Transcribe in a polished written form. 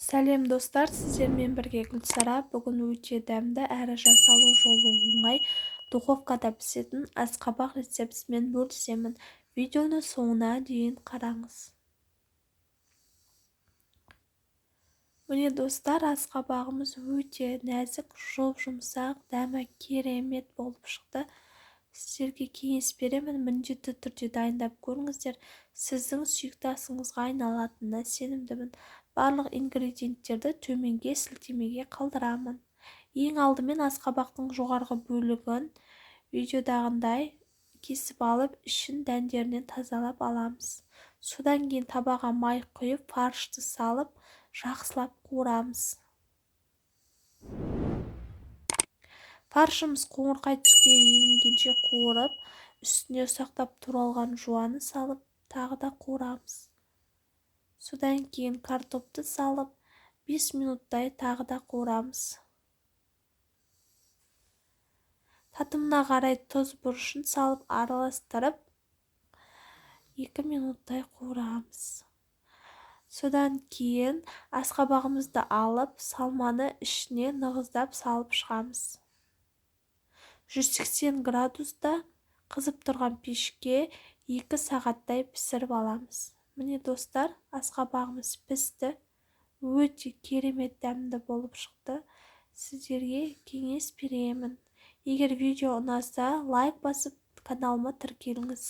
Сәлем достар, сіздермен бірге Гүлсара. Бүгін өте дәмді әрі жасалу жолы оңай духовкада пісетін асқабақ рецептімен бөлісемін. Видеоны соңына дейін қараңыз. Міне достар, асқабағымыз өте нәзік, жұмсақ, дәмі керемет болып шықты. Сіздерге кеңес беремін, міндетті түрде дайындап көріңіздер. Сіздің сүйікті асыңызға айналатынына сенімдімін. Барлық ингредиенттерді төменге сілтемеге қалдырамын. Ең алдымен асқабақтың жоғарғы бөлігін видеодағындай кесіп алып, ішін дәндерінен тазалап аламыз. Содан кейін табаға май құйып, фаршты салып, жақсылап қуырамыз. Фаршымыз қоңырқай түске енгенше қуырып, үстіне ұсақтап туралған жуаны салып, тағы да қуырамыз. Содан кейін картопты салып, 5 минуттай тағы да қуырамыз. Татымына қарай тұз бұрышын салып, араластырып, 2 минуттай қуырамыз. Содан кейін асқабағымызды алып, салманы ішіне нығыздап салып шығамыз. 180 градуста қызып тұрған пешке 2 сағаттай пісіріп аламыз. Міне достар, асқабағымыз пісті. Өте керемет дәмді болып шықты. Сіздерге кеңес беремін. Егер видео ұнаса, лайк басып, каналыма тіркеліңіз.